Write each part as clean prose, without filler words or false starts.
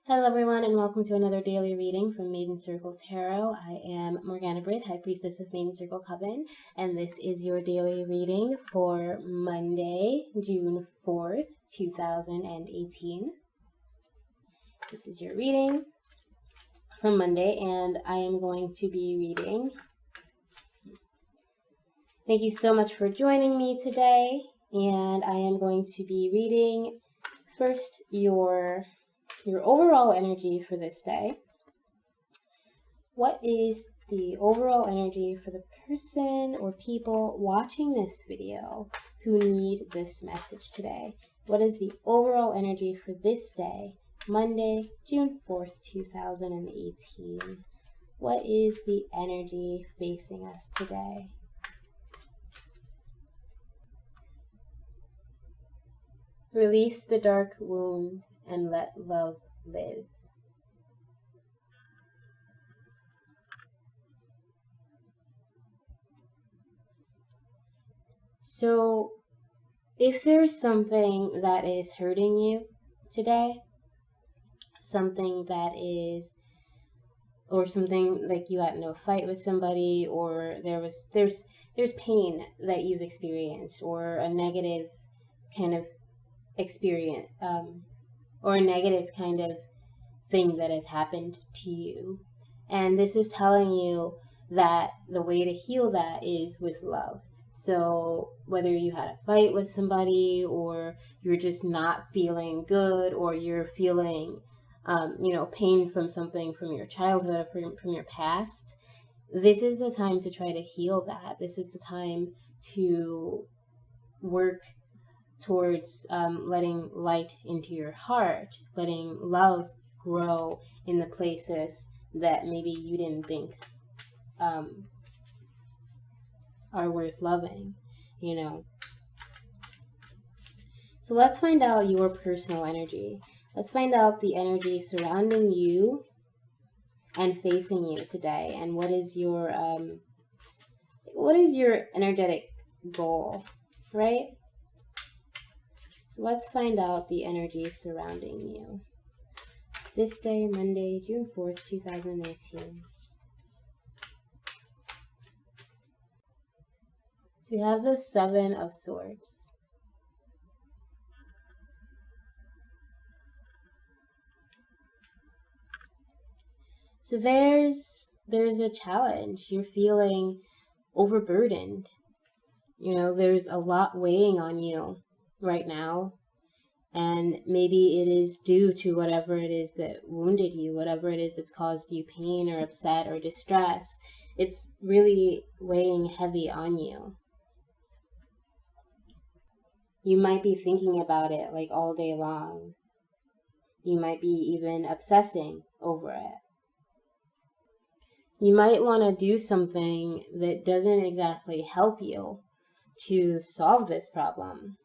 Hello everyone and welcome to another daily reading from Maiden Circle Tarot. I am Morgana Britt, High Priestess of Maiden Circle Coven, and this is your daily reading for Monday, June 4th, 2018. This is your reading from Monday, and I am going to be reading. Thank you so much for joining me today, and I am going to be reading first your overall energy for this day. What is the overall energy for the person or people watching this video who need this message today? What is the overall energy for this day, Monday, June 4th, 2018? What is the energy facing us today? Release the dark wound and let love live. So, if there's something that is hurting you today, something like you had no fight with somebody, or there's pain that you've experienced, or a negative kind of experience, or a negative kind of thing that has happened to you. And this is telling you that the way to heal that is with love. So whether you had a fight with somebody, or you're just not feeling good, or you're feeling, pain from something from your childhood or from your past, this is the time to try to heal that. This is the time to work towards letting light into your heart, letting love grow in the places that maybe you didn't think are worth loving, So let's find out your personal energy. Let's find out the energy surrounding you and facing you today, and what is your energetic goal, right? So let's find out the energy surrounding you. This day, Monday, June 4th, 2018. So we have the Seven of Swords. So there's a challenge. You're feeling overburdened. There's a lot weighing on you right now, and maybe it is due to whatever it is that wounded you, whatever it is that's caused you pain or upset or distress. It's really weighing heavy on you. You might be thinking about it like all day long. You might be even obsessing over it. You might want to do something that doesn't exactly help you to solve this problem.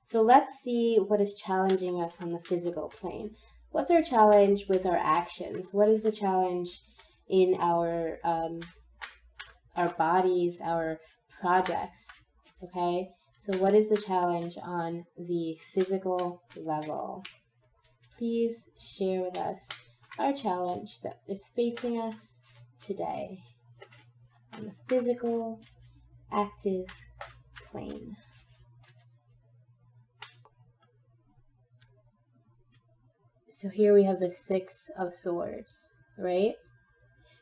So let's see what is challenging us on the physical plane. What's our challenge with our actions? What is the challenge in our bodies, our projects? Okay, so what is the challenge on the physical level? Please share with us our challenge that is facing us today on the physical, active plane. So here we have the Six of Swords, right?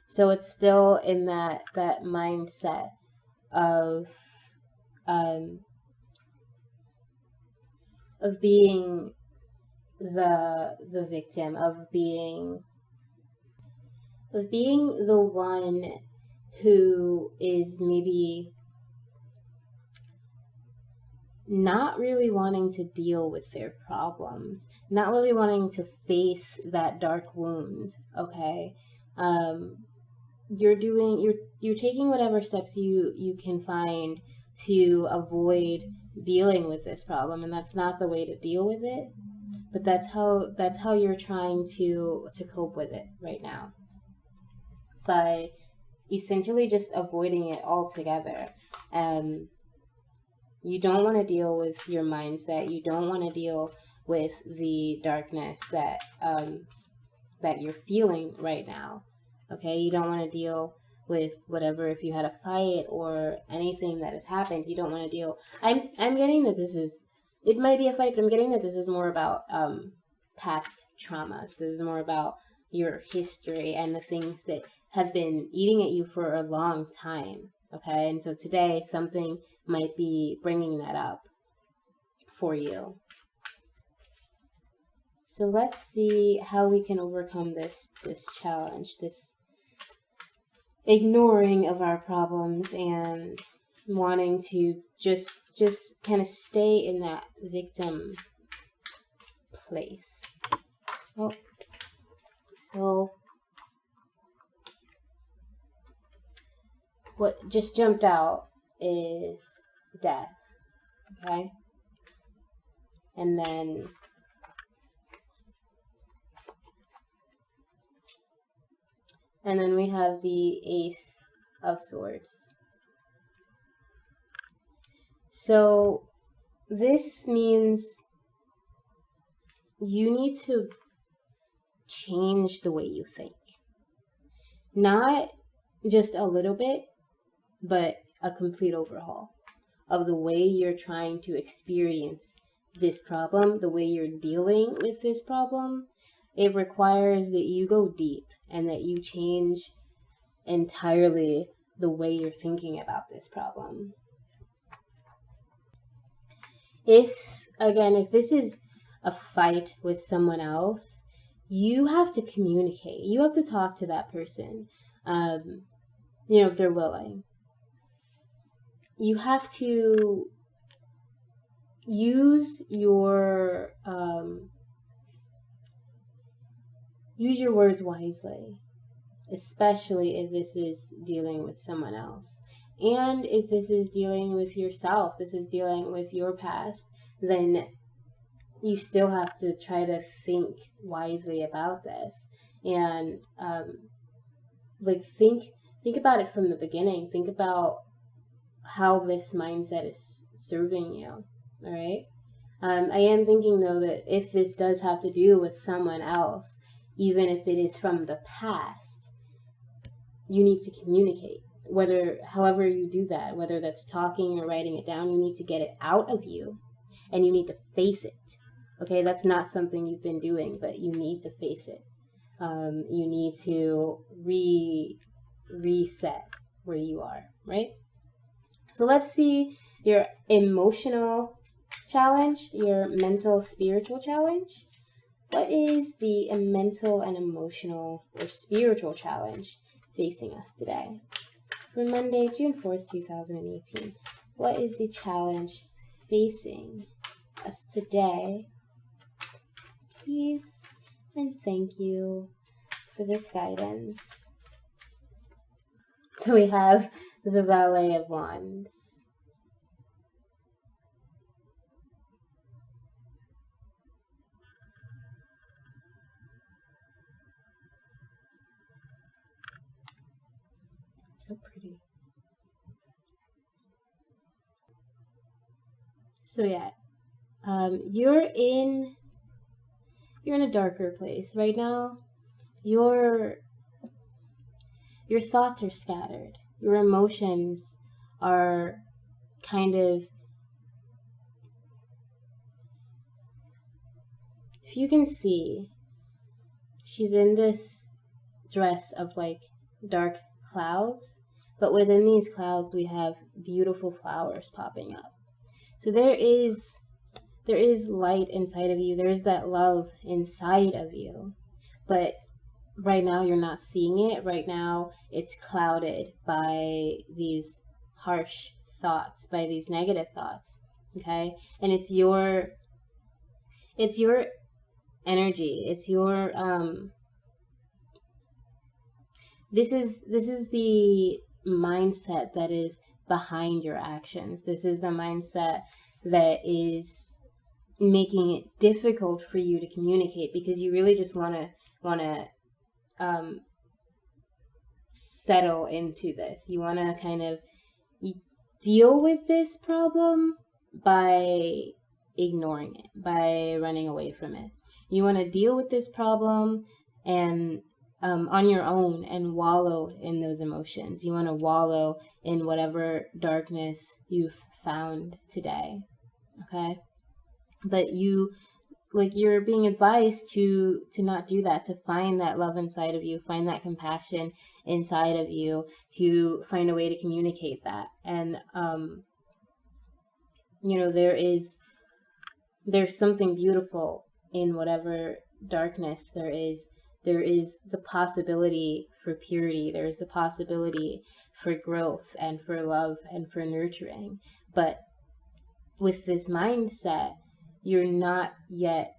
So it's still in that mindset of being the victim, of being the one who is maybe not really wanting to deal with their problems, not really wanting to face that dark wound, okay? You're taking whatever steps you can find to avoid dealing with this problem, and that's not the way to deal with it, but that's how you're trying to cope with it right now, by essentially just avoiding it altogether. You don't want to deal with your mindset. You don't want to deal with the darkness that that you're feeling right now. Okay, you don't want to deal with whatever, if you had a fight or anything that has happened. You don't want to deal. I'm getting that this is, it might be a fight, but I'm getting that this is more about past traumas. This is more about your history and the things that have been eating at you for a long time. Okay, and so today something might be bringing that up for you. So let's see how we can overcome this challenge, this ignoring of our problems and wanting to just kind of stay in that victim place. Oh, so what just jumped out is death, okay? And then we have the Ace of Swords. So this means you need to change the way you think. Not just a little bit, but a complete overhaul of the way you're trying to experience this problem, the way you're dealing with this problem. It requires that you go deep and that you change entirely the way you're thinking about this problem. If this is a fight with someone else, you have to communicate. You have to talk to that person, if they're willing. You have to use your words wisely, especially if this is dealing with someone else. And if this is dealing with yourself, this is dealing with your past, then you still have to try to think wisely about this. And think about it from the beginning. Think about how this mindset is serving you. All right. I am thinking though that if this does have to do with someone else, even if it is from the past, you need to communicate. However you do that, whether that's talking or writing it down, you need to get it out of you and you need to face it. Okay, that's not something you've been doing, but you need to face it. You need to reset where you are, right? So let's see your emotional challenge, your mental spiritual challenge. What is the mental and emotional or spiritual challenge facing us today? For Monday, June 4th, 2018, what is the challenge facing us today? Please and thank you for this guidance. So we have the Valet of Wands. So pretty. So yeah, you're in a darker place right now. Your thoughts are scattered. Your emotions are kind of, if you can see, she's in this dress of like dark clouds, but within these clouds we have beautiful flowers popping up. So there is light inside of you. There's that love inside of you, but right now you're not seeing it. Right now it's clouded by these harsh thoughts, by these negative thoughts. Okay, and it's your energy. It's your this is the mindset that is behind your actions. This is the mindset that is making it difficult for you to communicate, because you really just want to settle into this. You want to kind of deal with this problem, by ignoring it, by running away from it. You want to deal with this problem and on your own and wallow in those emotions. You want to wallow in whatever darkness you've found today. Okay? But you're being advised to not do that, to find that love inside of you, find that compassion inside of you, to find a way to communicate that. And there's something beautiful in whatever darkness there is. There is the possibility for purity. There is the possibility for growth and for love and for nurturing. But with this mindset, you're not yet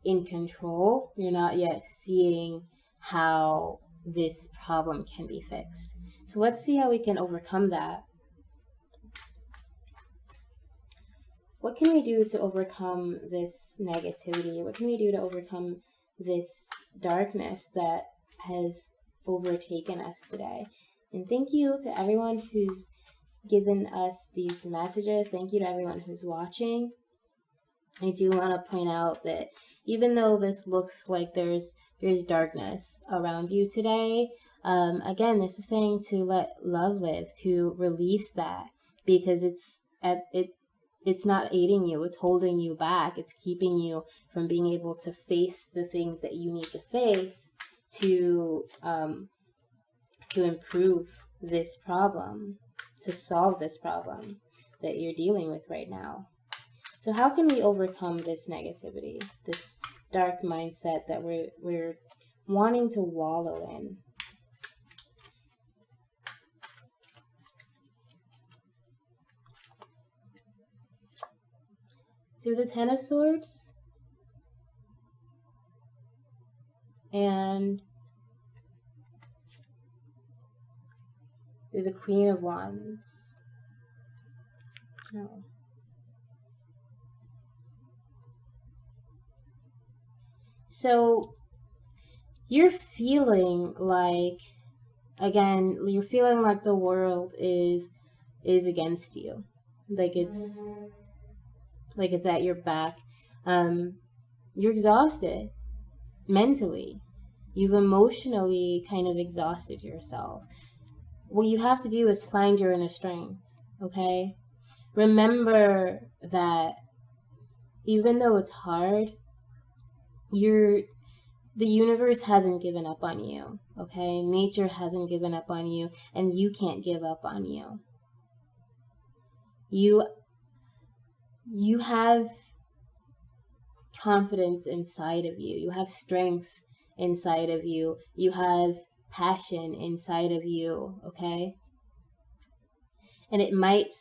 in control. You're not yet seeing how this problem can be fixed. So let's see how we can overcome that. What can we do to overcome this negativity? What can we do to overcome this darkness that has overtaken us today? And thank you to everyone who's given us these messages. Thank you to everyone who's watching. I do want to point out that even though this looks like there's darkness around you today, again, this is saying to let love live, to release that, because it's not aiding you, it's holding you back, it's keeping you from being able to face the things that you need to face to improve this problem, to solve this problem that you're dealing with right now. So how can we overcome this negativity, this dark mindset that we're wanting to wallow in? So the Ten of Swords and the Queen of Wands. No. So you're feeling like, again, you're feeling like the world is against you, like it's at your back. You're exhausted mentally. You've emotionally kind of exhausted yourself. What you have to do is find your inner strength, okay? Remember that even though it's hard, the universe hasn't given up on you, okay? Nature hasn't given up on you, and you can't give up on you. You have confidence inside of you. You have strength inside of you. You have passion inside of you, okay? And it might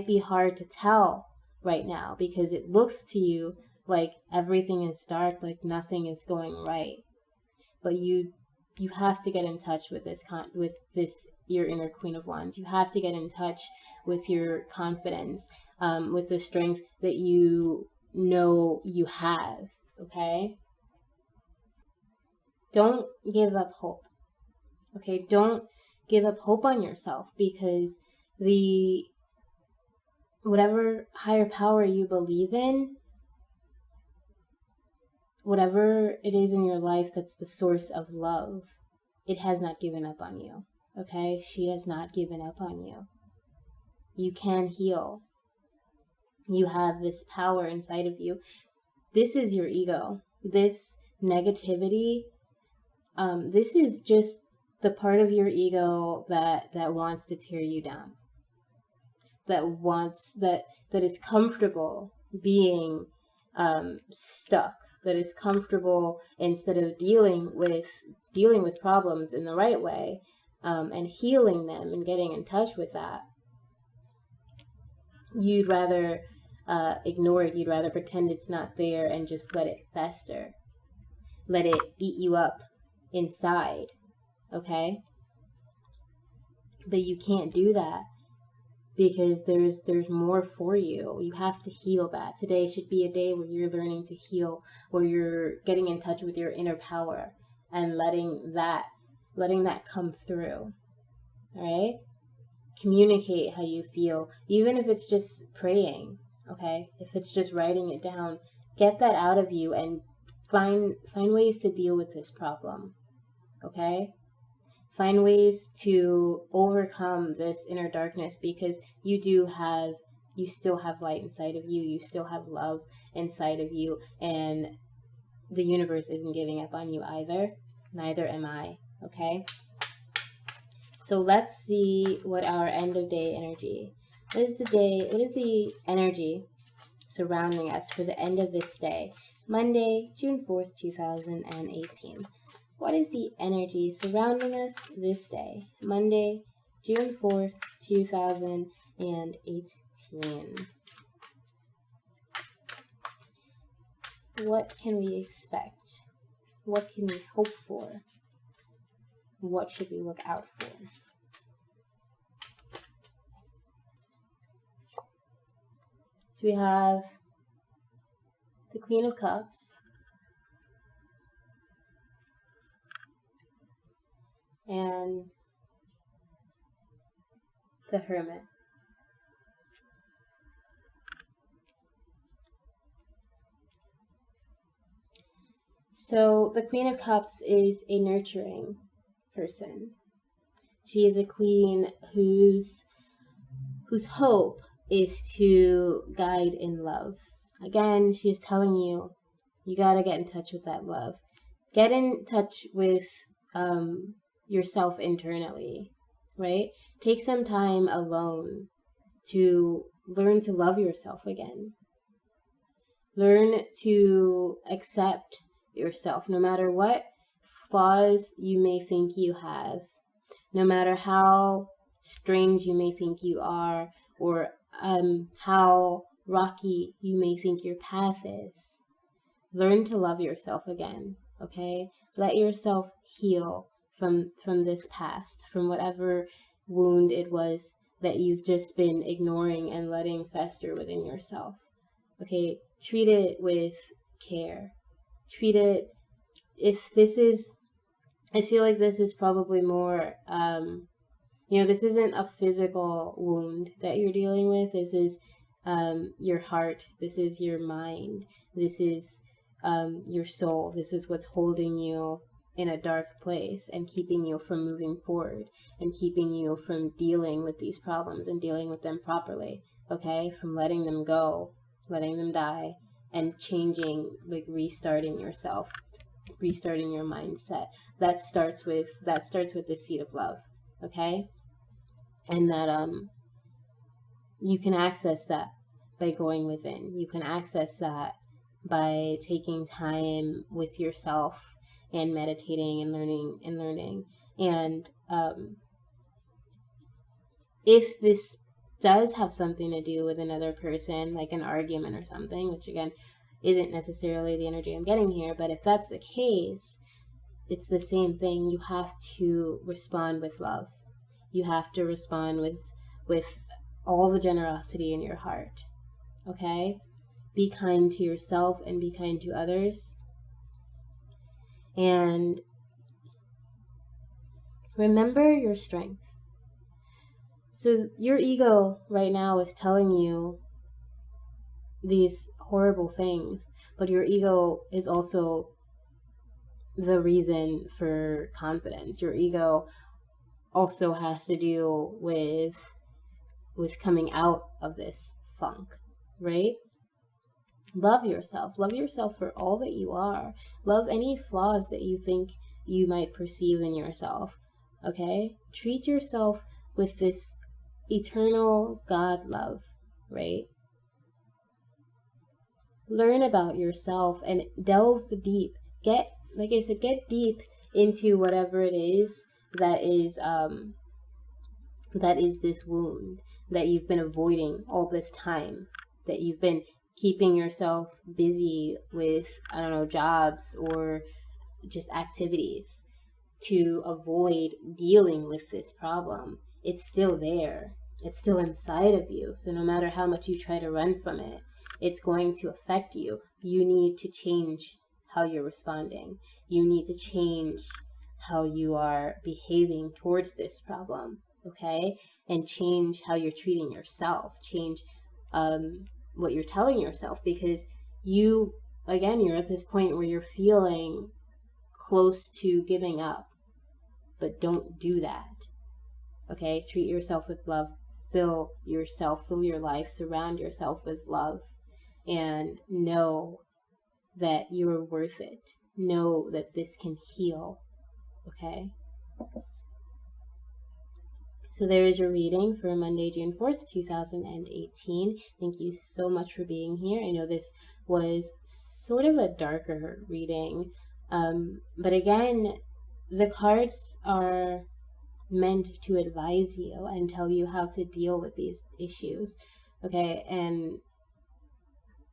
be hard to tell right now because it looks to you like everything is dark, like nothing is going right. But you have to get in touch with your inner Queen of Wands. You have to get in touch with your confidence, with the strength that you know you have, okay? Don't give up hope, okay? Don't give up hope on yourself, because whatever higher power you believe in, whatever it is in your life that's the source of love, it has not given up on you, okay? She has not given up on you. You can heal. You have this power inside of you. This is your ego. This negativity, this is just the part of your ego that wants to tear you down. That is comfortable being stuck. That is comfortable, instead of dealing with problems in the right way, and healing them and getting in touch with that, you'd rather ignore it. You'd rather pretend it's not there and just let it fester. Let it eat you up inside, okay? But you can't do that, because there's more for you. You have to heal that. Today should be a day where you're learning to heal, where you're getting in touch with your inner power and letting that come through. All right? communicate how you feel, even if it's just praying, okay? If it's just writing it down, get that out of you and find ways to deal with this problem, okay? Find ways to overcome this inner darkness, because you still have light inside of you. You still have love inside of you, and the universe isn't giving up on you either. Neither am I, okay? So let's see what our end of day energy. What is the energy surrounding us for the end of this day? Monday, June 4th, 2018. What is the energy surrounding us this day? Monday, June 4th, 2018. What can we expect? What can we hope for? What should we look out for? So we have the Queen of Cups and the Hermit. So the Queen of Cups is a nurturing person. She is a queen whose hope is to guide in love. Again, she is telling you, you gotta get in touch with that love. Get in touch with yourself internally, right? Take some time alone to learn to love yourself again. Learn to accept yourself, no matter what flaws you may think you have, no matter how strange you may think you are, or how rocky you may think your path is. Learn to love yourself again, okay? Let yourself heal from this past, from whatever wound it was that you've just been ignoring and letting fester within yourself. Okay, treat it with care. Treat it, I feel like this is probably more, this isn't a physical wound that you're dealing with. This is your heart. This is your mind. This is your soul. This is what's holding you in a dark place and keeping you from moving forward and keeping you from dealing with these problems and dealing with them properly, okay? From letting them go, letting them die, and changing, like restarting yourself, restarting your mindset. That starts with the seed of love, okay? And that you can access that by going within. You can access that by taking time with yourself and meditating and learning. And if this does have something to do with another person, like an argument or something, which again isn't necessarily the energy I'm getting here, but if that's the case, it's the same thing. You have to respond with love. You have to respond with all the generosity in your heart, okay? Be kind to yourself and be kind to others. And remember your strength. So your ego right now is telling you these horrible things, but your ego is also the reason for confidence. Your ego also has to do with coming out of this funk, right? Love yourself. Love yourself for all that you are. Love any flaws that you think you might perceive in yourself, okay? Treat yourself with this eternal God love, right? Learn about yourself and delve deep. Like I said, get deep into whatever it is that is this wound that you've been avoiding all this time, that you've been keeping yourself busy with, I don't know, jobs or just activities to avoid dealing with this problem. It's still there. It's still inside of you. So no matter how much you try to run from it, it's going to affect you. You need to change how you're responding. You need to change how you are behaving towards this problem, okay? And change how you're treating yourself, change what you're telling yourself, because you, again, you're at this point where you're feeling close to giving up, but don't do that, okay? Treat yourself with love, fill yourself, fill your life, surround yourself with love, and know that you're worth it. Know that this can heal, okay? So there is your reading for Monday, June 4th, 2018. Thank you so much for being here. I know this was sort of a darker reading, but again, the cards are meant to advise you and tell you how to deal with these issues, okay? And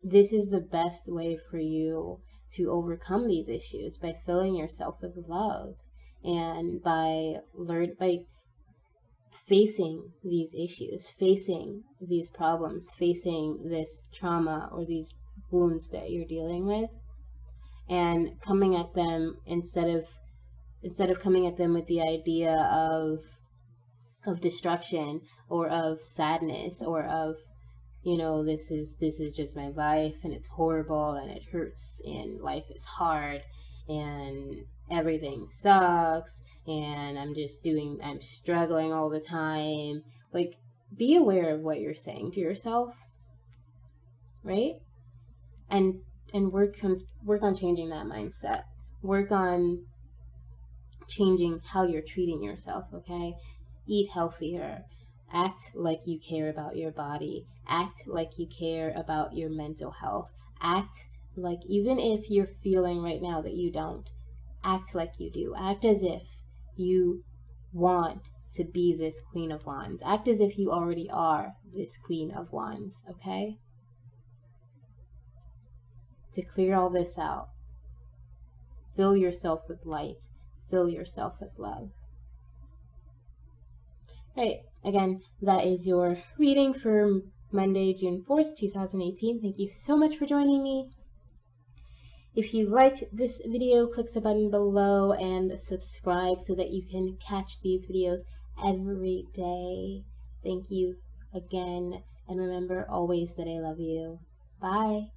this is the best way for you to overcome these issues, by filling yourself with love and by facing these issues, facing these problems, facing this trauma or these wounds that you're dealing with, and coming at them instead of coming at them with the idea of destruction or of sadness or of, you know, this is just my life and it's horrible and it hurts and life is hard and everything sucks and I'm struggling all the time. Like, be aware of what you're saying to yourself, right? And work on changing that mindset. Work on changing how you're treating yourself, okay? Eat healthier. Act like you care about your body. Act like you care about your mental health. Act like, even if you're feeling right now that you don't, act like you do. Act as if you want to be this Queen of Wands. Act as if you already are this Queen of Wands, okay? To clear all this out, fill yourself with light. Fill yourself with love. Right, again, that is your reading for Monday, June 4th, 2018. Thank you so much for joining me. If you liked this video, click the button below and subscribe so that you can catch these videos every day. Thank you again, and remember always that I love you. Bye.